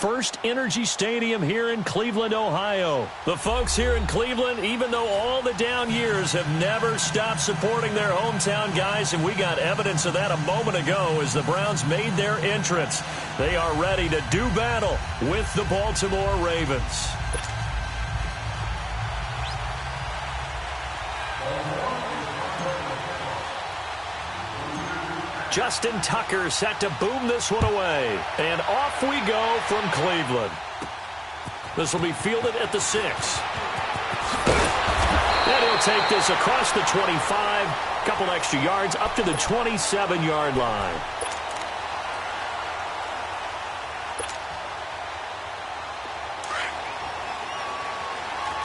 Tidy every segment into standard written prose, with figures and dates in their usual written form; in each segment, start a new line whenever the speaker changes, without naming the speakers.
FirstEnergy Stadium here in Cleveland, Ohio. The folks here in Cleveland, even though all the down years, have never stopped supporting their hometown guys, and we got evidence of that a moment ago as the Browns made their entrance. They are ready to do battle with the Baltimore Ravens. Justin Tucker set to boom this one away. And off we go from Cleveland. This will be fielded at the 6. And he'll take this across the 25. Couple extra yards up to the 27-yard line.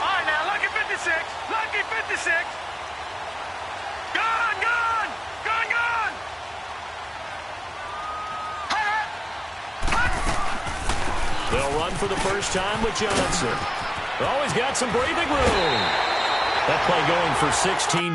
All right, now, lucky 56. Lucky 56. Gone, gone. Gone, gone.
They'll run for the first time with Johnson. Always got some breathing room. That play going for 16.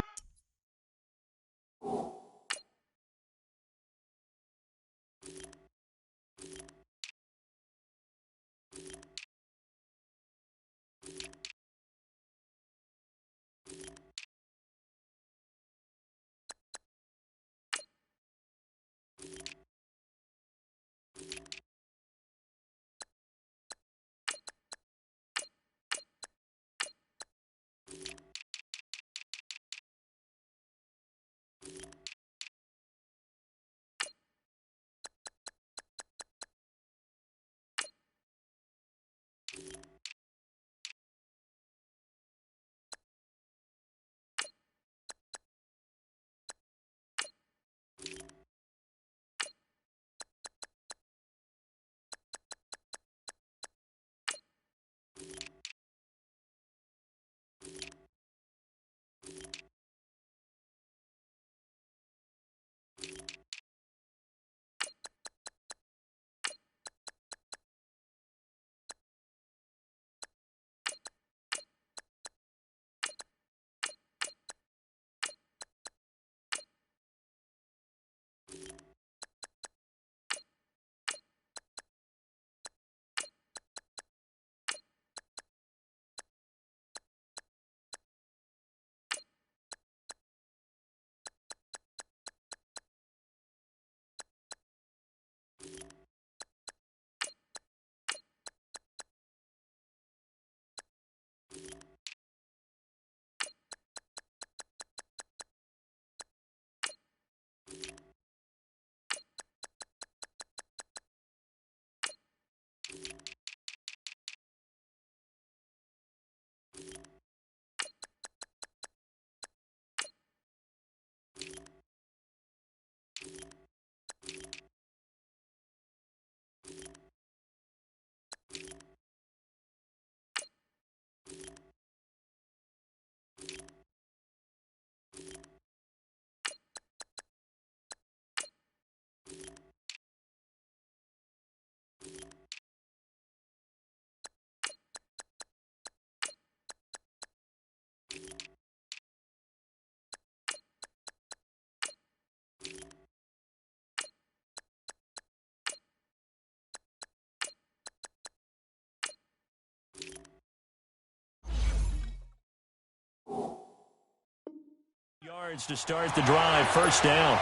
Yards to start the drive. First down.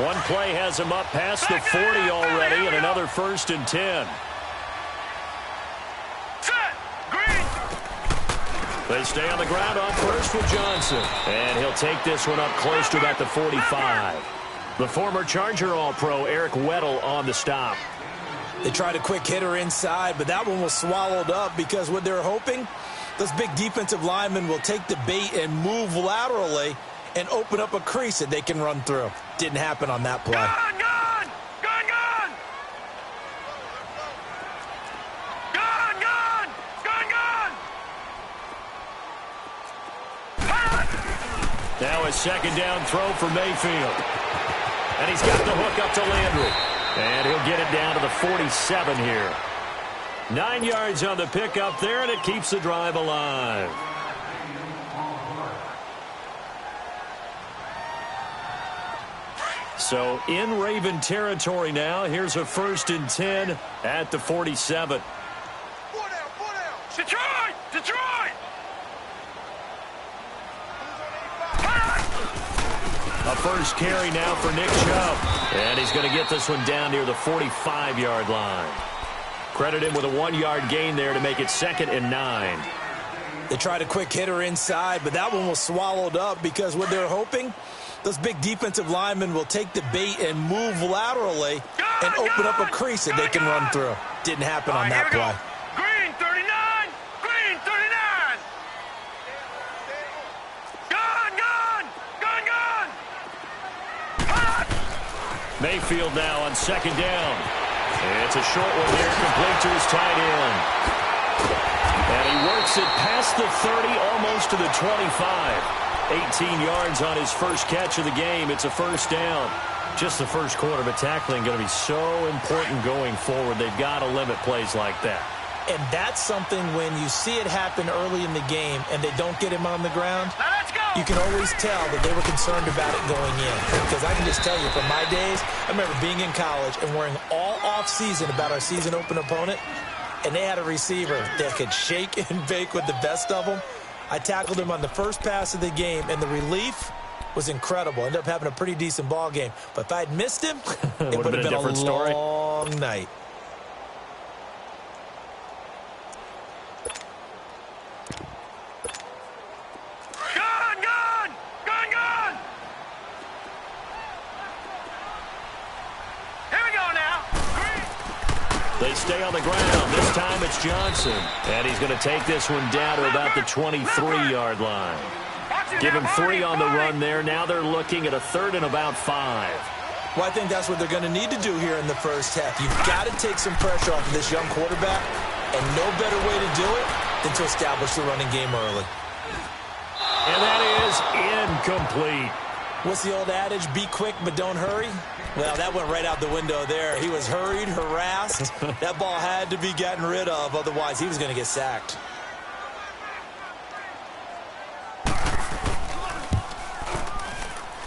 One play has him up past the 40 already, and another 1st and 10.
Set. Green.
They stay on the ground on first with Johnson. And he'll take this one up close to about the 45. The former Charger All-Pro Eric Weddle on the stop.
They tried a quick hitter inside, but that one was swallowed up because what they're hoping, those big defensive linemen will take the bait and move laterally and open up a crease that they can run through. Didn't happen on that play.
Gone, gone. Gone, gone. Gone, gone. Gone, gone.
Now a second down throw for Mayfield. And he's got the hook up to Landry. And he'll get it down to the 47 here. 9 yards on the pickup there, and it keeps the drive alive. So in Raven territory now. Here's a 1st and 10 at the 47.
Detroit! Detroit!
A first carry now for Nick Chubb. And he's going to get this one down near the 45-yard line. Credit him with a 1-yard gain there to make it 2nd and 9.
They tried a quick hitter inside, but that one was swallowed up because what they're hoping, those big defensive linemen will take the bait and move laterally and open up a crease that they can run through. Didn't happen on that play.
Green 39! Green 39! Gun!
Mayfield now on 2nd down. It's a short one here, complete to his tight end. And he works it past the 30, almost to the 25. 18 yards on his first catch of the game. It's a 1st down. Just the first quarter, but tackling going to be so important going forward. They've got to limit plays like that.
And that's something when you see it happen early in the game and they don't get him on the ground, you can always tell that they were concerned about it going in. Because I can just tell you, from my days, I remember being in college and worrying all off-season about our season open opponent, and they had a receiver that could shake and bake with the best of them. I tackled him on the first pass of the game, and the relief was incredible. Ended up having a pretty decent ball game. But if I'd missed him, it would have been a
different story.
Long night.
They stay on the ground. This time it's Johnson. And he's going to take this one down to about the 23-yard line. Give him 3 on the run there. Now they're looking at a 3rd and about 5.
Well, I think that's what they're going to need to do here in the first half. You've got to take some pressure off of this young quarterback, and no better way to do it than to establish the running game early.
And that is incomplete.
What's the old adage? Be quick, but don't hurry? Well, that went right out the window there. He was hurried, harassed. That ball had to be gotten rid of, otherwise he was going to get sacked.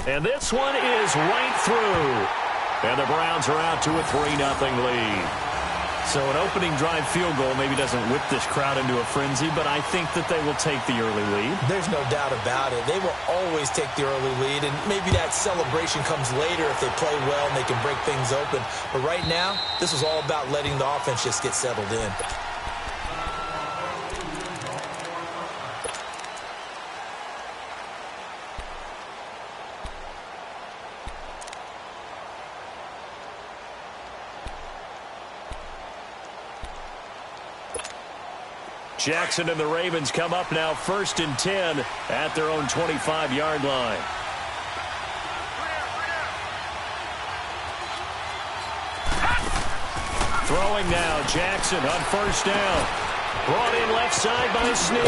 And this one is right through. And the Browns are out to a 3-0 lead. So an opening drive field goal maybe doesn't whip this crowd into a frenzy, but I think that they will take the early lead.
There's no doubt about it. They will always take the early lead, and maybe that celebration comes later if they play well and they can break things open. But right now, this is all about letting the offense just get settled in.
Jackson and the Ravens come up now 1st and 10 at their own 25-yard line. Throwing now, Jackson on 1st down. Brought in left side by Snead.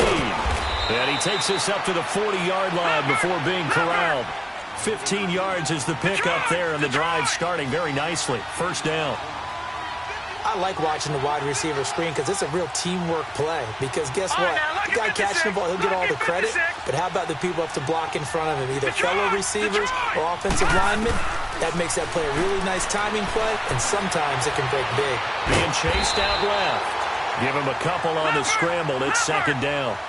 And he takes this up to the 40-yard line before being corralled. 15 yards is the pickup there, and the drive starting very nicely. 1st down.
I like watching the wide receiver screen because it's a real teamwork play. Because guess what? The guy catching the ball, he'll get all the credit. But how about the people up to block in front of him? Either fellow receivers or offensive linemen. That makes that play a really nice timing play, and sometimes it can break big.
Being chased out left. Give him a couple on the scramble. It's 2nd down.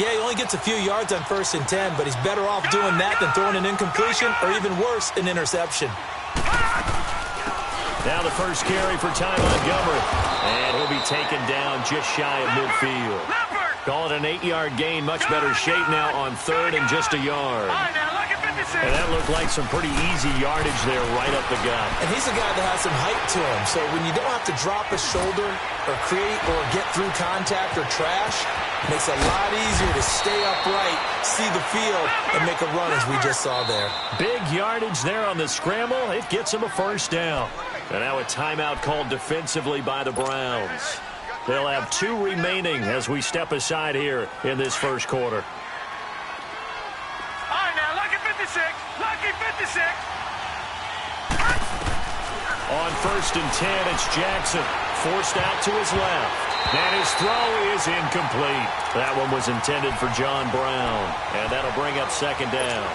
Yeah, he only gets a few yards on 1st and 10, but he's better off doing that than throwing an incompletion or even worse, an interception.
Now the first carry for Ty Montgomery. And he'll be taken down just shy of midfield. Call it an 8-yard gain. Much better shape now on 3rd and just a yard. And that looked like some pretty easy yardage there right up the gut.
And he's a guy that has some height to him. So when you don't have to drop a shoulder or create or get through contact or trash, it makes it a lot easier to stay upright, see the field, and make a run as we just saw there.
Big yardage there on the scramble. It gets him a 1st down. And now a timeout called defensively by the Browns. They'll have 2 remaining as we step aside here in this first quarter.
All right, now, lucky 56. Lucky 56.
On 1st and 10, it's Jackson. Forced out to his left. And his throw is incomplete. That one was intended for John Brown. And that'll bring up 2nd down.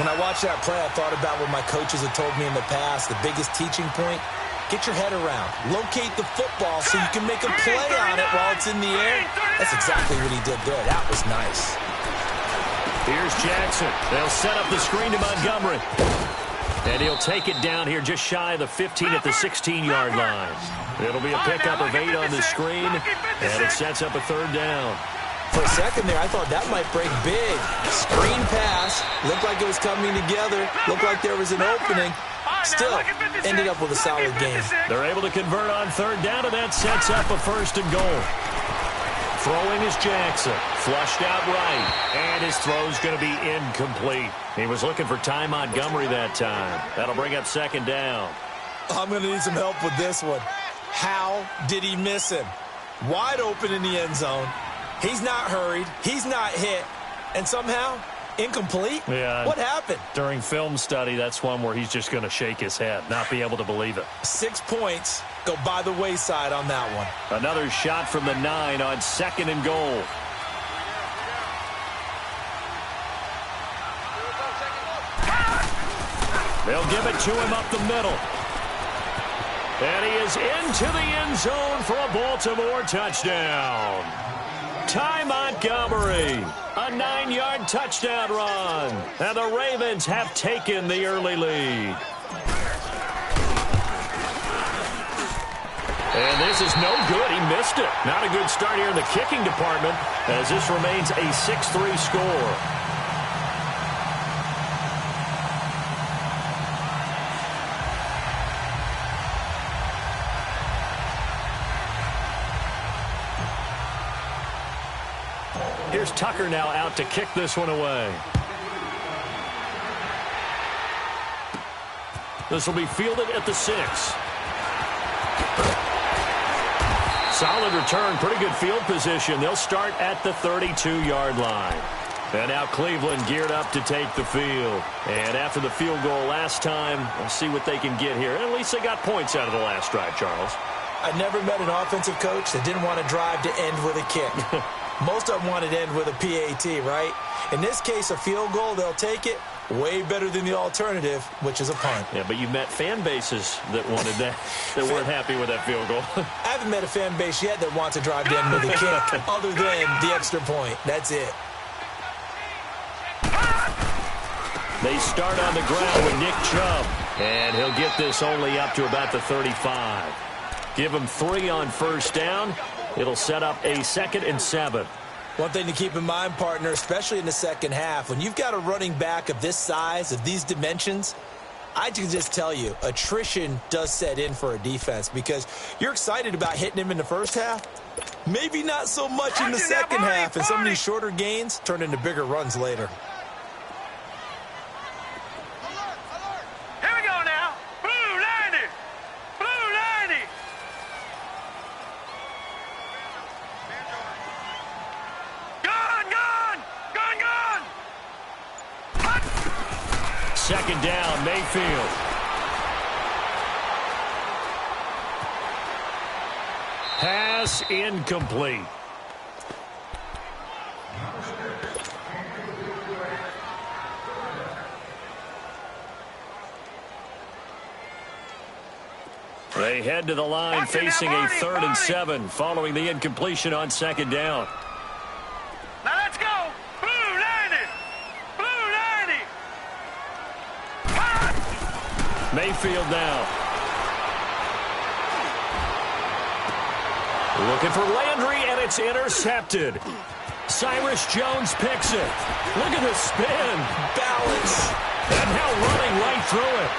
When I watched that play, I thought about what my coaches had told me in the past. The biggest teaching point, get your head around. Locate the football so you can make a play on it while it's in the air. That's exactly what he did there. That was nice.
Here's Jackson. They'll set up the screen to Montgomery. And he'll take it down here just shy of the 15 at the 16-yard line. It'll be a pickup of 8 on the screen, and it sets up a 3rd down.
For a second there, I thought that might break big. Screen pass. Looked like it was coming together. Looked like there was an opening. Still, ended up with a solid game.
They're able to convert on 3rd down, and that sets up a 1st and goal. Throwing is Jackson. Flushed out right. And his throw's going to be incomplete. He was looking for Ty Montgomery that time. That'll bring up 2nd down.
I'm going to need some help with this one. How did he miss him? Wide open in the end zone. He's not hurried. He's not hit. And somehow, incomplete?
Yeah.
What happened?
During film study, that's one where he's just going to shake his head, not be able to believe it.
6 points go by the wayside on that one.
Another shot from the 9 on 2nd and goal. They'll give it to him up the middle. And he is into the end zone for a Baltimore touchdown. Ty Montgomery, a 9-yard touchdown run. And the Ravens have taken the early lead. And this is no good. He missed it. Not a good start here in the kicking department as this remains a 6-3 score. Here's Tucker now out to kick this one away. This will be fielded at the 6. Solid return, pretty good field position. They'll start at the 32-yard line. And now Cleveland geared up to take the field. And after the field goal last time, we'll see what they can get here. At least they got points out of the last drive, Charles.
I never met an offensive coach that didn't want to drive to end with a kick. Most of them wanted to end with a PAT, right? In this case, a field goal, they'll take it. Way better than the alternative, which is a punt.
Yeah, but you met fan bases that wanted that, that weren't happy with that field goal.
I haven't met a fan base yet that wants to drive to end with a kick other than the extra point. That's it.
They start on the ground with Nick Chubb, and he'll get this only up to about the 35. Give him 3 on 1st down. It'll set up a 2nd and 7.
One thing to keep in mind, partner, especially in the second half, when you've got a running back of this size, of these dimensions, I can just tell you, attrition does set in for a defense because you're excited about hitting him in the first half. Maybe not so much in the second half, and some of these shorter gains turn into bigger runs later.
Here we go now. Blue 90. Blue 90. Gone.
2nd down, Mayfield. Pass incomplete. They head to the line facing a 3rd and 7 following the incompletion on 2nd down.
Now let's go. Blue 90. Blue 90.
Mayfield now. Looking for Landry, and it's intercepted. Cyrus Jones picks it. Look at the spin.
Balance.
And now running right through it.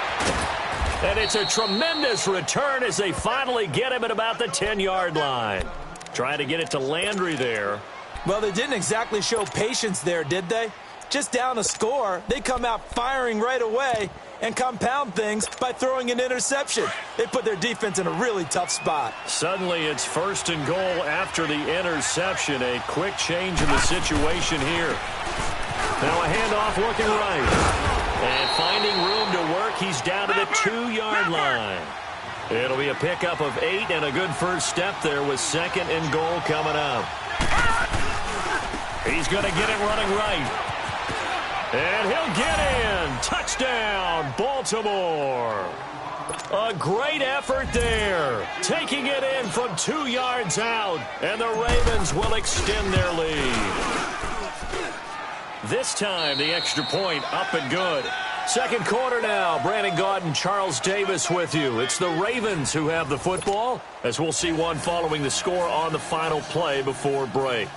And it's a tremendous return as they finally get him at about the 10-yard line. Trying to get it to Landry there.
Well, they didn't exactly show patience there, did they? Just down a score, they come out firing right away and compound things by throwing an interception. They put their defense in a really tough spot.
Suddenly it's 1st and goal after the interception. A quick change in the situation here. Now a handoff looking right. And finding room to work, he's down to the 2-yard line. It'll be a pickup of 8 and a good first step there with 2nd and goal coming up. He's going to get it running right. And he'll get in. Touchdown, Baltimore. A great effort there. Taking it in from 2 yards out. And the Ravens will extend their lead. This time, the extra point up and good. Second quarter now. Brandon Gaudin, Charles Davis with you. It's the Ravens who have the football, as we'll see one following the score on the final play before break.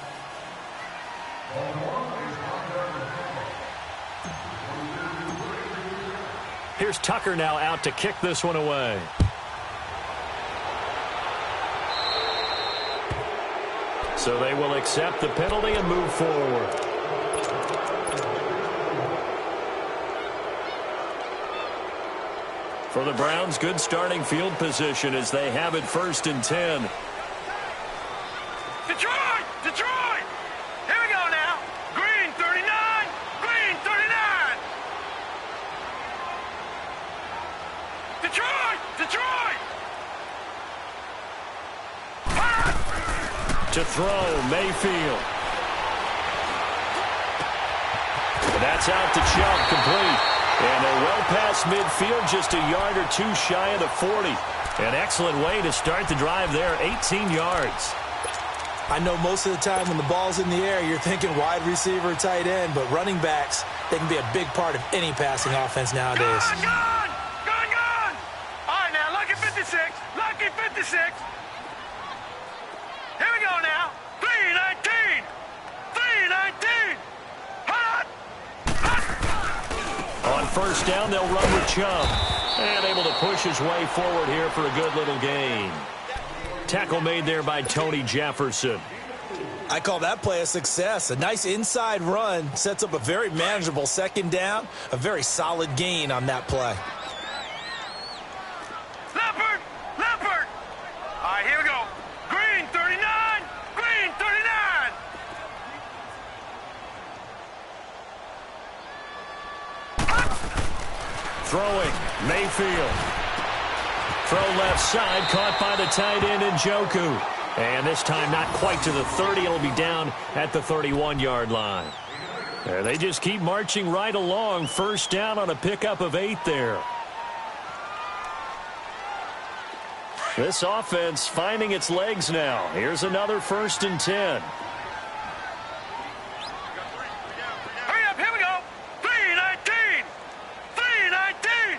Here's Tucker now out to kick this one away. So they will accept the penalty and move forward. For the Browns, good starting field position as they have it 1st and 10.
Detroit! Detroit! Here we go now. Green 39. Green 39. Detroit! Detroit!
To throw, Mayfield. And that's out to Chubb, complete. And they're well past midfield, just a yard or two shy of the 40. An excellent way to start the drive there, 18 yards.
I know most of the time when the ball's in the air, you're thinking wide receiver, tight end, but running backs, they can be a big part of any passing offense nowadays.
Gone! Gone! Gone! Gone! All right, now, lucky 56. Lucky 56. Here we go now. 319. 319. Hot!
On first down, they'll run with Chubb. And able to push his way forward here for a good little gain. Tackle made there by Tony Jefferson.
I call that play a success. A nice inside run sets up a very manageable second down. A very solid gain on that play.
Leopard! Leopard! All right, here we go. Green 39. Green 39.
Throwing, Mayfield. Throw left side, caught by the tight end Njoku. And this time not quite to the 30. It'll be down at the 31-yard line. There, they just keep marching right along. First down on a pickup of 8 there. This offense finding its legs now. Here's another 1st and 10.
Hurry up, here we go. 319. 319.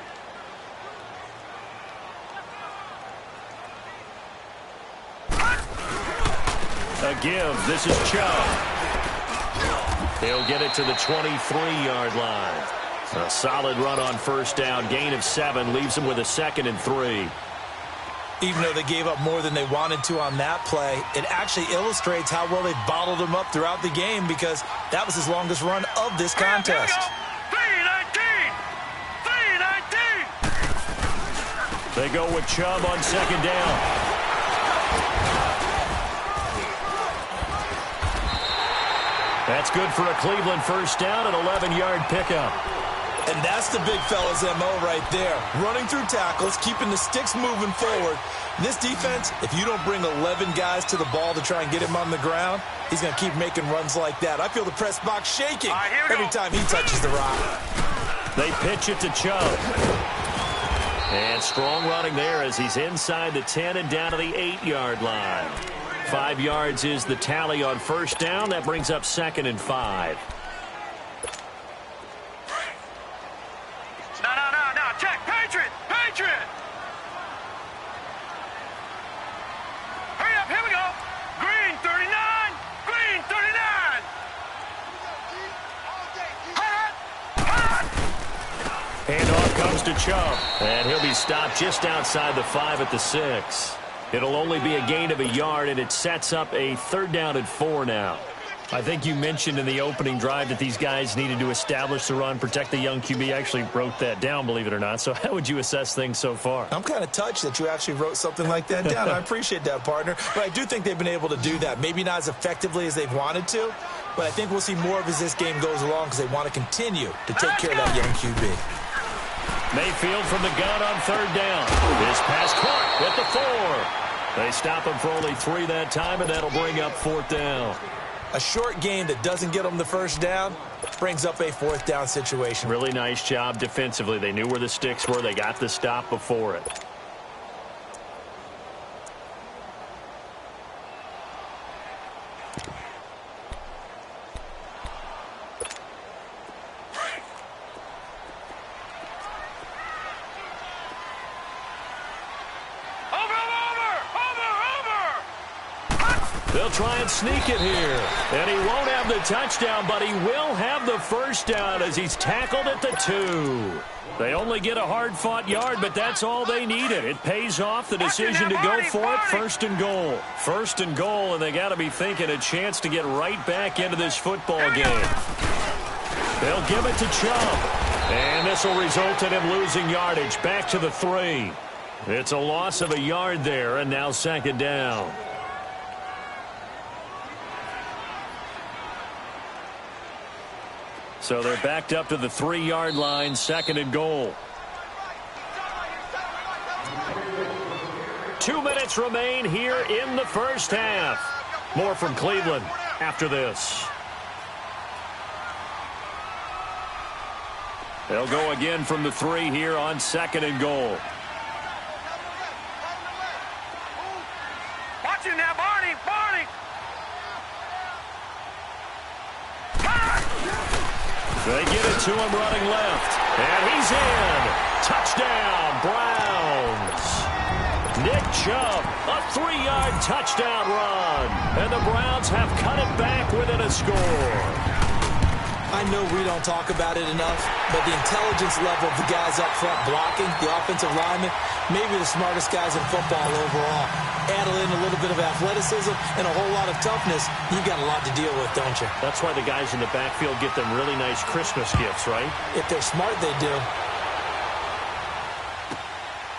A give. This is Chubb. He'll get it to the 23-yard line. A solid run on first down. Gain of 7 leaves him with a 2nd and 3.
Even though they gave up more than they wanted to on that play, it actually illustrates how well they bottled him up throughout the game because that was his longest run of this contest.
319. 319.
They go with Chubb on second down. That's good for a Cleveland first down, an 11-yard pickup.
And that's the big fella's MO right there. Running through tackles, keeping the sticks moving forward. This defense, if you don't bring 11 guys to the ball to try and get him on the ground, he's going to keep making runs like that. I feel the press box shaking every time he touches the rock.
They pitch it to Chubb. And strong running there as he's inside the 10 and down to the 8-yard line. 5 yards is the tally on first down. That brings up 2nd and 5.
No. Check. Patriot. Patriot. Hurry up. Here we go. Green 39. Green 39. Hot.
Handoff comes to Chubb. And he'll be stopped just outside the 5 at the 6. It'll only be a gain of a yard, and it sets up a 3rd down and 4 now. I think you mentioned in the opening drive that these guys needed to establish the run, protect the young QB. I actually wrote that down, believe it or not. So how would you assess things so far?
I'm kind of touched that you actually wrote something like that down. I appreciate that, partner. But I do think they've been able to do that. Maybe not as effectively as they've wanted to, but I think we'll see more of as this game goes along because they want to continue to take care of that young QB.
Mayfield from the gun on 3rd down. This pass caught at the 4. They stop him for only 3 that time, and that'll bring up 4th down.
A short game that doesn't get them the first down brings up a fourth down situation.
Really nice job defensively. They knew where the sticks were. They got the stop before it. They'll try and sneak it here. And he won't have the touchdown, but he will have the first down as he's tackled at the 2. They only get a hard-fought yard, but that's all they needed. It pays off the decision to go for it. First and goal. First and goal, and they got to be thinking a chance to get right back into this football game. They'll give it to Chubb. And this will result in him losing yardage. Back to the 3. It's a loss of a yard there, and now second down. So they're backed up to the 3-yard line, second and goal. 2 minutes remain here in the first half. More from Cleveland after this. They'll go again from the 3 here on second and goal.
Watch it now, Barney! Barney!
They get it to him running left. And he's in. Touchdown, Browns. Nick Chubb, a 3-yard touchdown run. And the Browns have cut it back within a score.
I know we don't talk about it enough, but the intelligence level of the guys up front blocking, the offensive linemen, maybe the smartest guys in football overall. Add in a little bit of athleticism and a whole lot of toughness, you've got a lot to deal with, don't you?
That's why the guys in the backfield get them really nice Christmas gifts, right?
If they're smart, they do.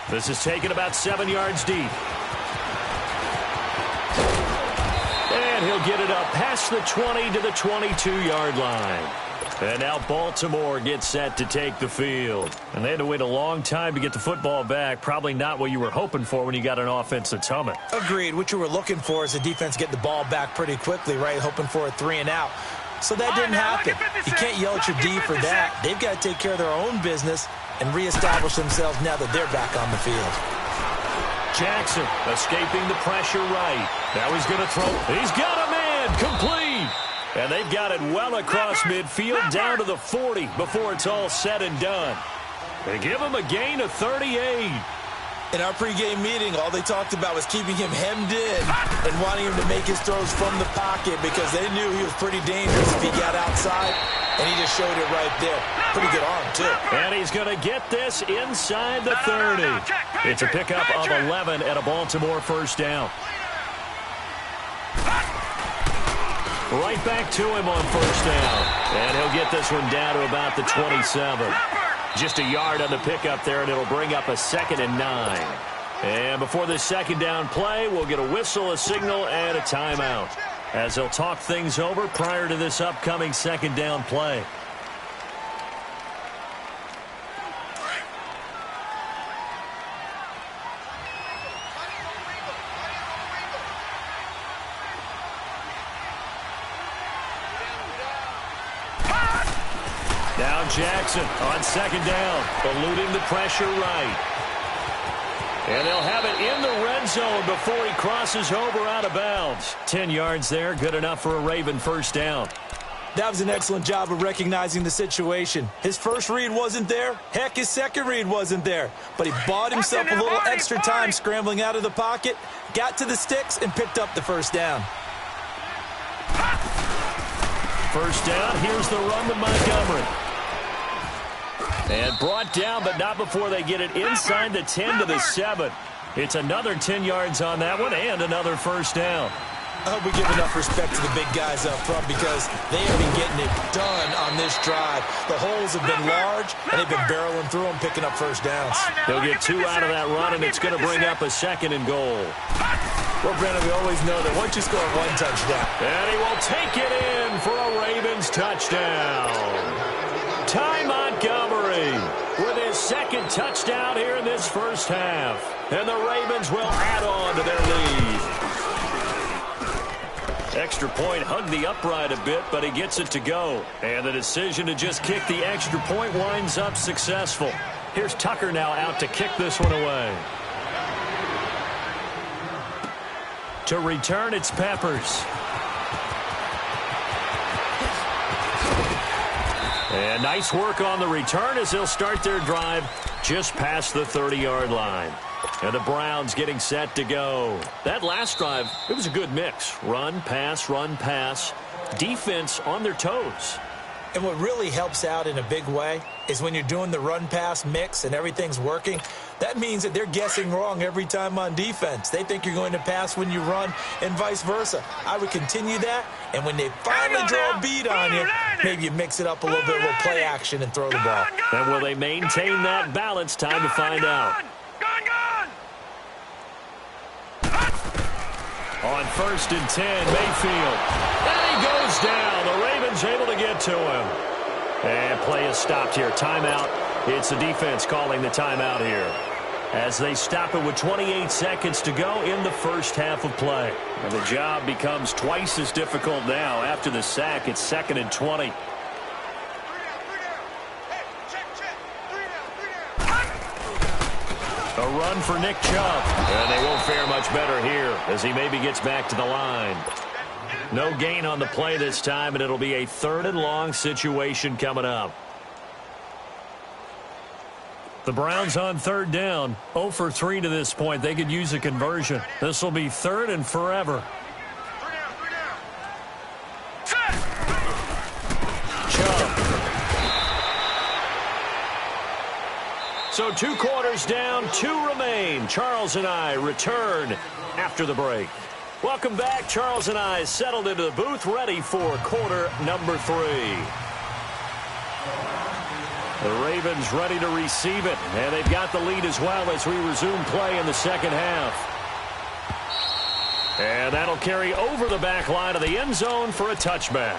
This is taken about 7 yards deep. And he'll get it up past the 20 to the 22-yard line. And now Baltimore gets set to take the field. And they had to wait a long time to get the football back. Probably not what you were hoping for when you got an offense that's humming.
Agreed. What you were looking for is the defense get the ball back pretty quickly, right? Hoping for a 3 and out. So that didn't happen. You can't yell at your D for that. They've got to take care of their own business and reestablish themselves now that they're back on the field.
Jackson escaping the pressure right. Now he's going to throw. He's got a man complete. And they've got it well across midfield down to the 40 before it's all said and done. They give him a gain of 38.
In our pregame meeting, all they talked about was keeping him hemmed in and wanting him to make his throws from the pocket because they knew he was pretty dangerous if he got outside, and he just showed it right there. Pretty good arm, too.
And he's going to get this inside the 30. It's a pickup of 11 at a Baltimore first down. Right back to him on first down. And he'll get this one down to about the 27. Just a yard on the pickup there, and it'll bring up a 2nd and 9. And before this second down play, we'll get a whistle, a signal, and a timeout, as they'll talk things over prior to this upcoming second down play. Now Jackson on second down, eluding the pressure right. And they'll have it in the red zone before he crosses over out of bounds. 10 yards there, good enough for a Raven first down.
That was an excellent job of recognizing the situation. His first read wasn't there. Heck, his second read wasn't there. But he bought himself a little extra time scrambling out of the pocket, got to the sticks, and picked up the first down.
First down, here's the run with Montgomery. And brought down, but not before they get it inside the 10 to the 7. It's another 10 yards on that one and another first down.
I hope we give enough respect to the big guys up front because they have been getting it done on this drive. The holes have been large, and they've been barreling through them, picking up first downs.
They'll get 2 out of that run, and it's going to bring up a 2nd and goal.
Well, Brandon, we always know that once you score 1 touchdown.
And he will take it in for a Ravens touchdown. Ty Montgomery with his 2nd touchdown here in this first half. And the Ravens will add on to their lead. Extra point hugged the upright a bit, but he gets it to go. And the decision to just kick the extra point winds up successful. Here's Tucker now out to kick this one away. To return, it's Peppers. And nice work on the return as they'll start their drive just past the 30-yard line. And the Browns getting set to go. That last drive, it was a good mix. Run, pass, defense on their toes.
And what really helps out in a big way is when you're doing the run-pass mix and everything's working, that means that they're guessing wrong every time on defense. They think you're going to pass when you run and vice versa. I would continue that, and when they finally draw a beat on you, maybe you mix it up a little bit, a little play action, and throw the ball.
And will they maintain that balance? Time to find out. On 1st and 10, Mayfield. And he goes down. The Ravens able to get to him. And play is stopped here. Timeout. It's the defense calling the timeout here, as they stop it with 28 seconds to go in the first half of play. And the job becomes twice as difficult now. After the sack, it's 2nd and 20. A run for Nick Chubb. And they won't fare much better here as he maybe gets back to the line. No gain on the play this time, and it'll be a 3rd and long situation coming up. The Browns on 3rd down. 0 for 3 to this point. They could use a conversion. This will be 3rd and forever. So 2 quarters down, 2 remain. Charles and I return after the break. Welcome back. Charles and I settled into the booth, ready for quarter number 3. The Ravens ready to receive it, and they've got the lead as well as we resume play in the second half. And that'll carry over the back line of the end zone for a touchback.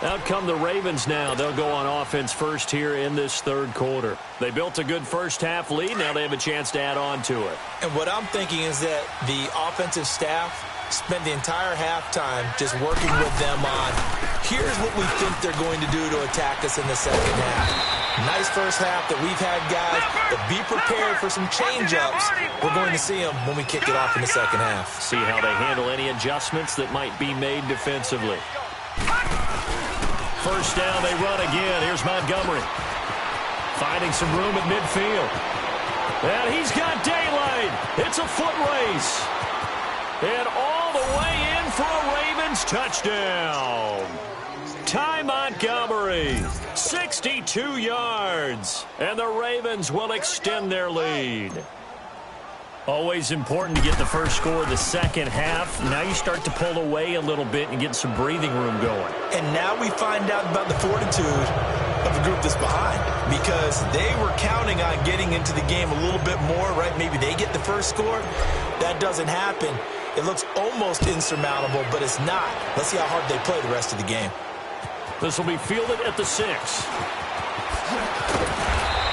Out come the Ravens now. They'll go on offense first here in this 3rd quarter. They built a good first half lead. Now they have a chance to add on to it.
And what I'm thinking is that the offensive staff spent the entire halftime just working with them on, here's what we think they're going to do to attack us in the second half. Nice first half that we've had, guys, but be prepared for some change-ups. We're going to see them when we kick it off in the second half.
See how they handle any adjustments that might be made defensively. First down, they run again. Here's Montgomery. Finding some room at midfield. And he's got daylight. It's a foot race. And all the way in for a Ravens touchdown. Ty Montgomery, 62 yards. And the Ravens will extend their lead. Always important to get the first score of the second half. Now you start to pull away a little bit and get some breathing room going.
And now we find out about the fortitude of the group that's behind, because they were counting on getting into the game a little bit more, right? Maybe they get the first score. That doesn't happen. It looks almost insurmountable, but it's not. Let's see how hard they play the rest of the game.
This will be fielded at the 6.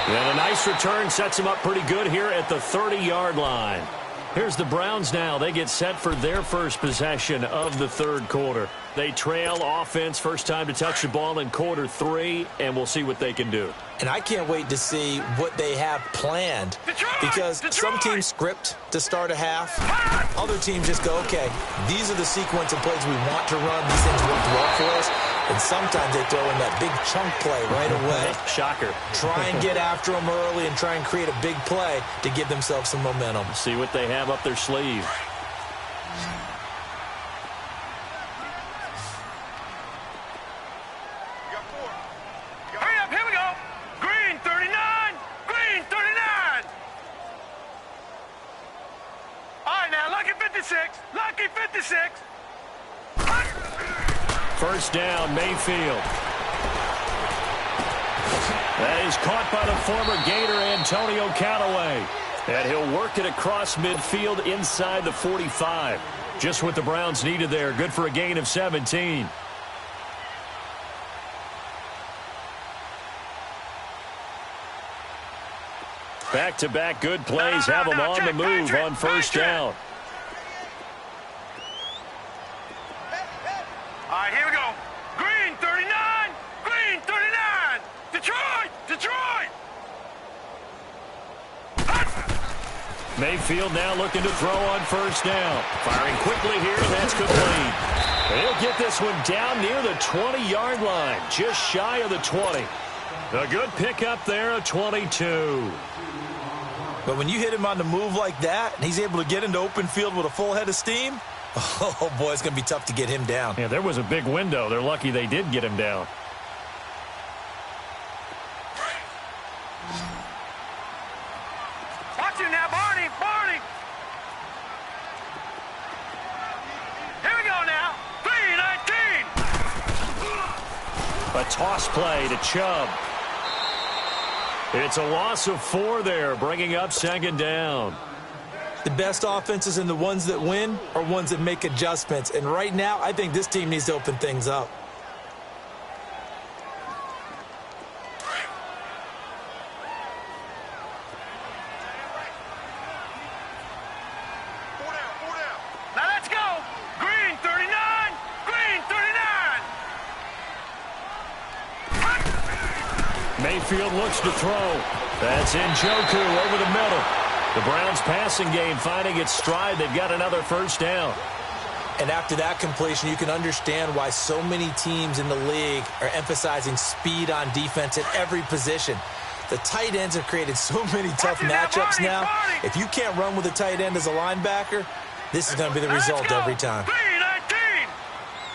And a nice return sets them up pretty good here at the 30-yard line. Here's the Browns now. They get set for their first possession of the 3rd quarter. They trail offense, first time to touch the ball in quarter 3, and we'll see what they can do.
And I can't wait to see what they have planned, because some teams script to start a half. Other teams just go, okay, these are the sequence of plays we want to run. These things work well for us. And sometimes they throw in that big chunk play right away.
Shocker.
Try and get after them early and try and create a big play to give themselves some momentum.
See what they have up their sleeve.
Hurry up, here we go. Green 39, green 39. All right, now, lucky 56, lucky 56.
First down, Mayfield. That is caught by the former Gator, Antonio Callaway. And he'll work it across midfield inside the 45. Just what the Browns needed there. Good for a gain of 17. Back-to-back good plays have them on the move on first down. Mayfield now looking to throw on first down. Firing quickly here, and that's complete. He'll get this one down near the 20-yard line, just shy of the 20. A good pickup there, a 22.
But when you hit him on the move like that, and he's able to get into open field with a full head of steam, oh, boy, it's going to be tough to get him down.
Yeah, there was a big window. They're lucky they did get him down.
Watch him now, Barney. Barney. Here we go now. 3-19.
A toss play to Chubb. It's a loss of 4 there, bringing up second down.
The best offenses and the ones that win are ones that make adjustments. And right now, I think this team needs to open things up.
Now let's go. Green 39. Green 39.
Mayfield looks to throw. That's Njoku over the middle. The Browns passing game finding its stride. They've got another first down.
And after that completion, you can understand why so many teams in the league are emphasizing speed on defense at every position. The tight ends have created so many tough matchups now. If you can't run with a tight end as a linebacker, this is going to be the result every time.
3-19.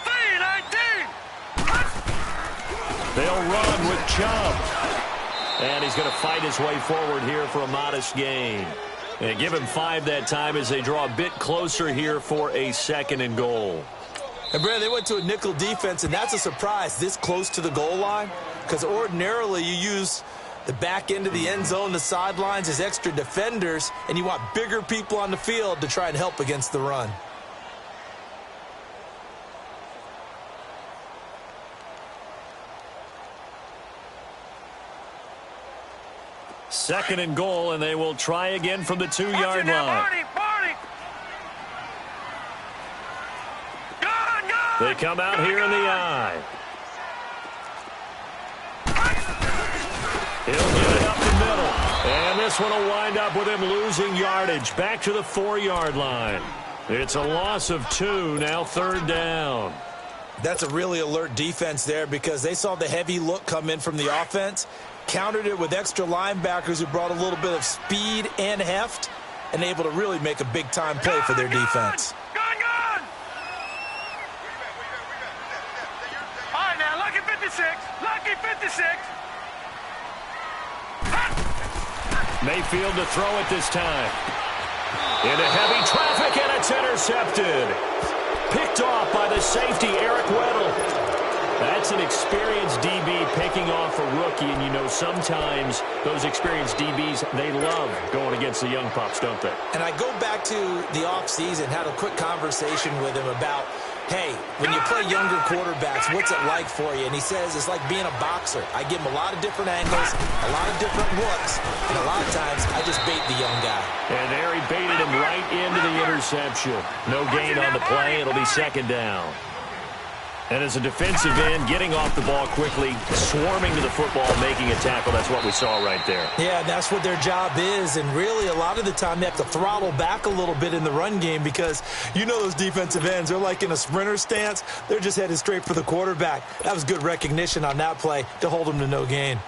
3-19.
They'll run with Chubb. And he's going to fight his way forward here for a modest gain. And give him 5 that time as they draw a bit closer here for a second and goal.
And, Brad, they went to a nickel defense, and that's a surprise this close to the goal line, because ordinarily you use the back end of the end zone, the sidelines as extra defenders, and you want bigger people on the field to try and help against the run.
Second and goal, and they will try again from the 2-yard line.
Barney. Barney. Gun.
They come out here in the eye. He'll get it up the middle. And this one will wind up with him losing yardage. Back to the 4-yard line. It's a loss of 2, now third down.
That's a really alert defense there because they saw the heavy look come in from the offense, countered it with extra linebackers who brought a little bit of speed and heft, and able to really make a big-time play for their defense.
Gun. All right, now, lucky 56. Lucky 56.
Mayfield to throw it this time. Into heavy traffic, and it's intercepted. Picked off by the safety, Eric Weddle. That's an experienced DB picking off a rookie, and you know sometimes those experienced DBs, they love going against the young pups, don't they?
And I go back to the offseason, had a quick conversation with him about, hey, when you play younger quarterbacks, what's it like for you? And he says it's like being a boxer. I give him a lot of different angles, a lot of different looks, and a lot of times I just bait the young guy.
And there he baited him right into the interception. No gain on the play. It'll be second down. And as a defensive end, getting off the ball quickly, swarming to the football, making a tackle. That's what we saw right there.
Yeah, that's what their job is. And really, a lot of the time, they have to throttle back a little bit in the run game because you know those defensive ends, they're like in a sprinter stance. They're just headed straight for the quarterback. That was good recognition on that play to hold them to no gain.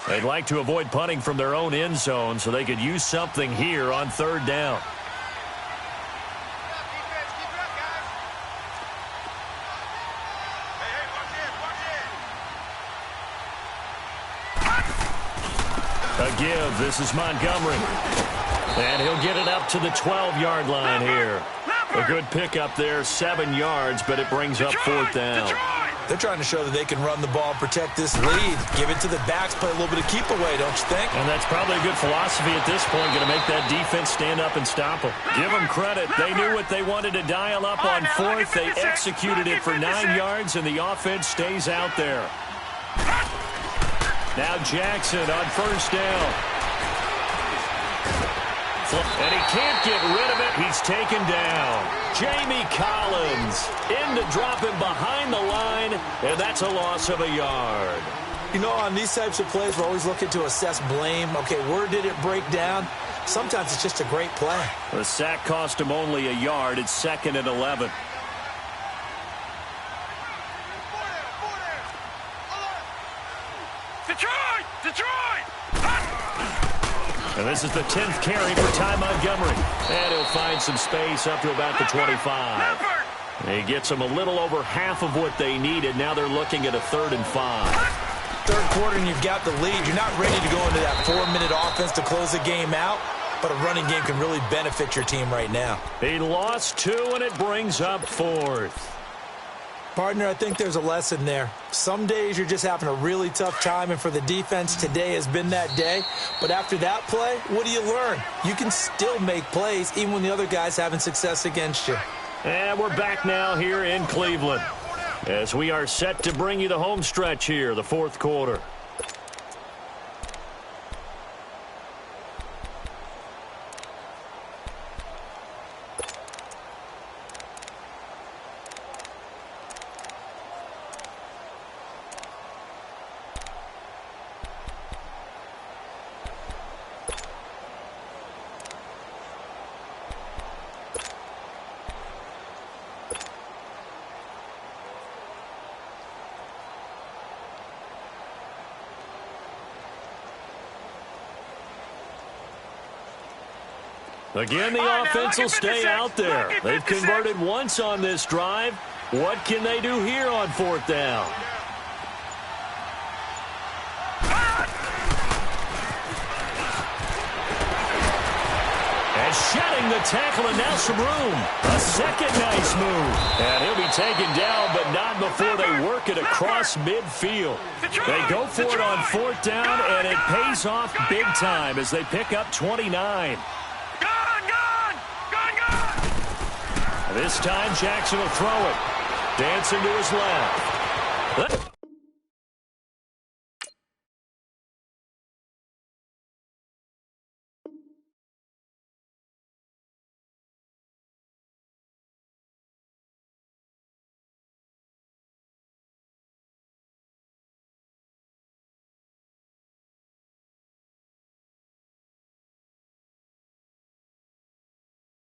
They'd like to avoid punting from their own end zone so they could use something here on third down. A give. This is Montgomery. And he'll get it up to the 12-yard line here. A good pickup there, 7 yards, but it brings up fourth down.
They're trying to show that they can run the ball, protect this lead, give it to the backs, play a little bit of keep away, don't you think?
And that's probably a good philosophy at this point, going to make that defense stand up and stop them. Give them credit. They knew what they wanted to dial up on fourth. They executed it for 9 yards, and the offense stays out there. Now Jackson on first down. And he can't get rid of it. He's taken down. Jamie Collins in to drop him behind the line, and that's a loss of a yard.
You know, on these types of plays, we're always looking to assess blame. Okay, where did it break down? Sometimes it's just a great play.
The sack cost him only a yard. It's 2nd and 11.
Detroit! Detroit!
And this is the 10th carry for Ty Montgomery. And he'll find some space up to about the 25. He gets them a little over half of what they needed. Now they're looking at a 3rd and 5.
Third quarter and you've got the lead. You're not ready to go into that 4-minute offense to close the game out, but a running game can really benefit your team right now.
He lost 2, and it brings up 4th.
Partner, I think there's a lesson there. Some days you're just having a really tough time, and for the defense, today has been that day. But after that play, what do you learn? You can still make plays even when the other guy's having success against you.
And we're back now here in Cleveland as we are set to bring you the home stretch here, the 4th quarter. Again, the offense will stay out there. They've converted once on this drive. What can they do here on 4th down? And shedding the tackle, and now some room. A second nice move. And he'll be taken down, but not before they work it across midfield. They go for it on 4th down, and it pays off big time as they pick up 29. This time, Jackson will throw it. Dancing to his left.